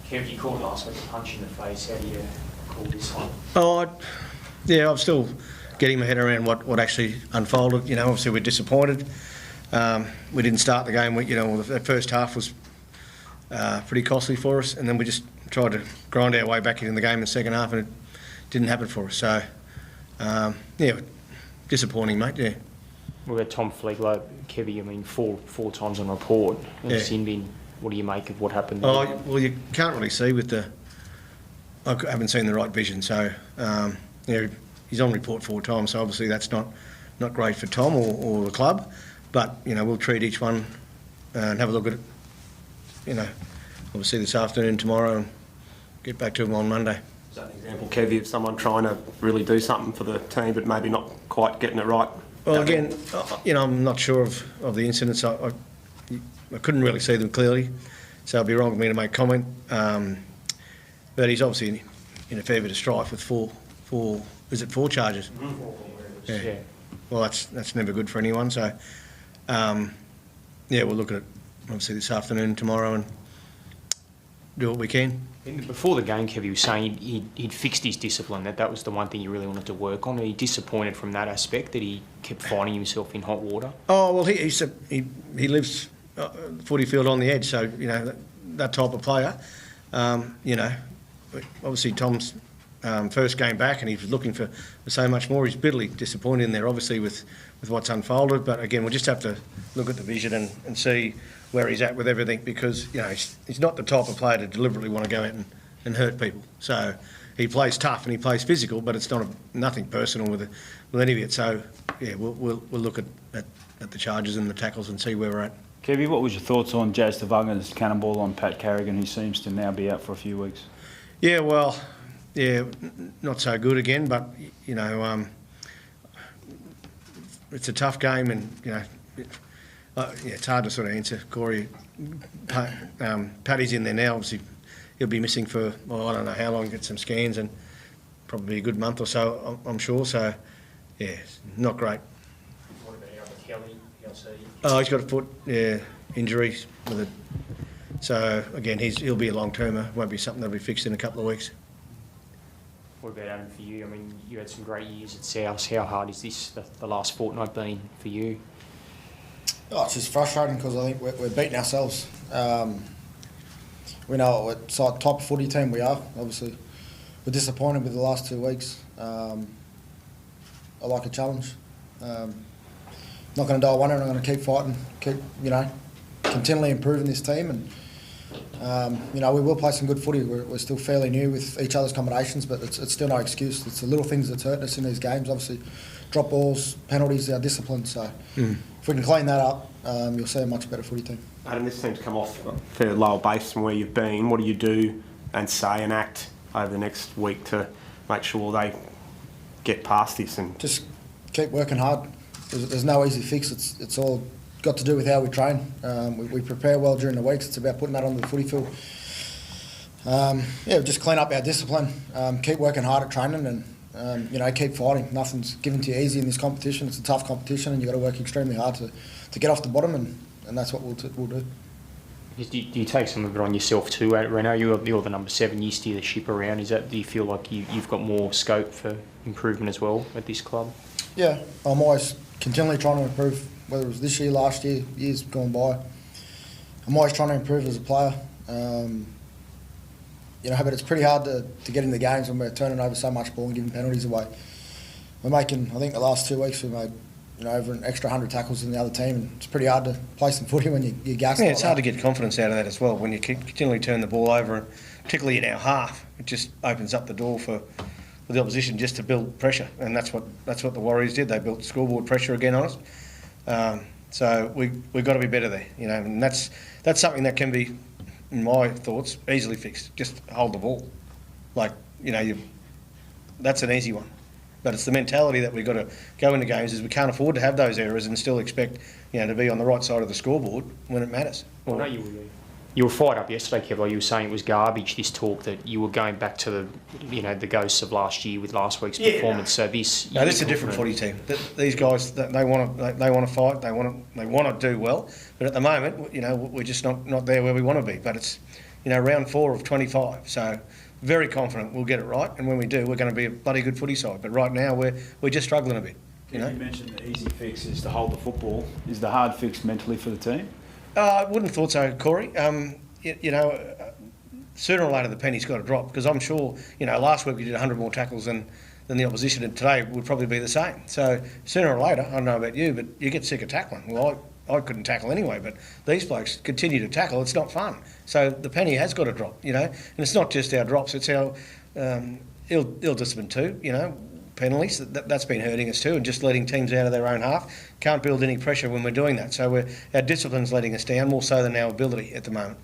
Kev, you called last week a punch in the face. How do you call this one? Yeah, I'm still getting my head around what actually unfolded. You know, obviously we're disappointed. We didn't start the game. The first half was pretty costly for us, and then we just tried to grind our way back into the game in the second half, and it didn't happen for us. So, yeah, disappointing, mate. Yeah. What about Tom Flegler, Kevy? I mean, four times on report. Yeah. Sin bin. What do you make of what happened there? Oh, well, you can't really see with the. I haven't seen the right vision, so he's on report 4 times. So obviously that's not great for Tom or the club. But we'll treat each one and have a look at it. Obviously this afternoon, tomorrow, and get back to them on Monday. Is that an example, Kevy, of someone trying to really do something for the team, but maybe not quite getting it right? Well, again, I'm not sure of the incidents. I couldn't really see them clearly, so it'd be wrong of me to make comment. But he's obviously in a fair bit of strife with four charges? Mm-hmm. Yeah. Well, that's never good for anyone. So, we'll look at it obviously this afternoon, tomorrow, and do what we can. Before the game, Kev, he was saying he'd fixed his discipline, that was the one thing he really wanted to work on. Are you disappointed from that aspect, that he kept finding himself in hot water? Oh, well, he lives footy field on the edge, so, that type of player. Obviously Tom's first game back, and he was looking for so much more. He's bitterly disappointed in there, obviously, with what's unfolded. But again, we'll just have to look at the vision and see where he's at with everything, because he's not the type of player to deliberately want to go out and hurt people. So he plays tough and he plays physical, but it's nothing personal with any of it. So yeah, we'll look at the charges and the tackles and see where we're at. Kevy, what was your thoughts on Jazz Tavunga's cannonball on Pat Carrigan, who seems to now be out for a few weeks? Yeah, well, not so good again, but it's a tough game, and it's hard to sort of answer. Corey, Paddy's in there now. Obviously, he'll be missing for I don't know how long. Get some scans, and probably a good month or so, I'm sure. So, yeah, not great. What about Albert Kelly? Oh, he's got a foot injury with it. So again, he'll be a long-termer. Won't be something that'll be fixed in a couple of weeks. What about Adam, for you? I mean, you had some great years at South. How hard is this, the last fortnight, been for you? Oh, it's just frustrating, because I think we're beating ourselves. We know what type of footy team we are. Obviously, we're disappointed with the last 2 weeks. I like a challenge. Not going to die wondering. I'm going to keep fighting, keep continually improving this team, and we will play some good footy. We're still fairly new with each other's combinations, but it's still no excuse. It's the little things that's hurting us in these games. Obviously, drop balls, penalties, our discipline. So if we can clean that up, you'll see a much better footy team. Adam, this seems to come off a fair lower base from where you've been. What do you do and say and act over the next week to make sure they get past this? And just keep working hard. There's no easy fix. It's all got to do with how we train. We prepare well during the weeks. It's about putting that onto the footy field. Just clean up our discipline. Keep working hard at training, and keep fighting. Nothing's given to you easy in this competition. It's a tough competition, and you've got to work extremely hard to get off the bottom, and that's what we'll do. Do you take some of it on yourself too, Reno? You're the number 7. You steer the ship around. Do you feel like you've got more scope for improvement as well at this club? Yeah, I'm always continually trying to improve, whether it was this year, last year, years gone by. I'm always trying to improve as a player. But it's pretty hard to get in the games when we're turning over so much ball and giving penalties away. We're making, I think the last 2 weeks we made over an extra 100 tackles than the other team, and it's pretty hard to play some footy when you're gassed. Yeah, it's hard to get confidence out of that as well when you continually turn the ball over, and particularly in our half. It just opens up the door for the opposition just to build pressure, and that's what the Warriors did. They built scoreboard pressure again on us. So we've got to be better there, and that's something that can be, in my thoughts, easily fixed. Just hold the ball, that's an easy one. But it's the mentality that we've got to go into games, is we can't afford to have those errors and still expect to be on the right side of the scoreboard when it matters. Well, no, you were fired up yesterday, Kev. You were saying it was garbage, this talk, that you were going back to the ghosts of last year with last week's performance. So this is a different footy team. These guys, they want to fight. They want to do well. But at the moment, we're just not there where we want to be. But it's round 4 of 25. So very confident we'll get it right, and when we do, we're going to be a bloody good footy side. But right now, we're just struggling a bit. You mentioned the easy fix is to hold the football. Is the hard fix mentally for the team? I wouldn't have thought so, Corey. Sooner or later the penny's got to drop, because I'm sure, last week we did 100 more tackles than the opposition, and today would probably be the same. So sooner or later, I don't know about you, but you get sick of tackling. Well, I couldn't tackle anyway, but these blokes continue to tackle. It's not fun. So the penny has got to drop, and it's not just our drops, it's our ill discipline too, penalties. That's been hurting us too, and just letting teams out of their own half. Can't build any pressure when we're doing that. So our discipline's letting us down more so than our ability at the moment.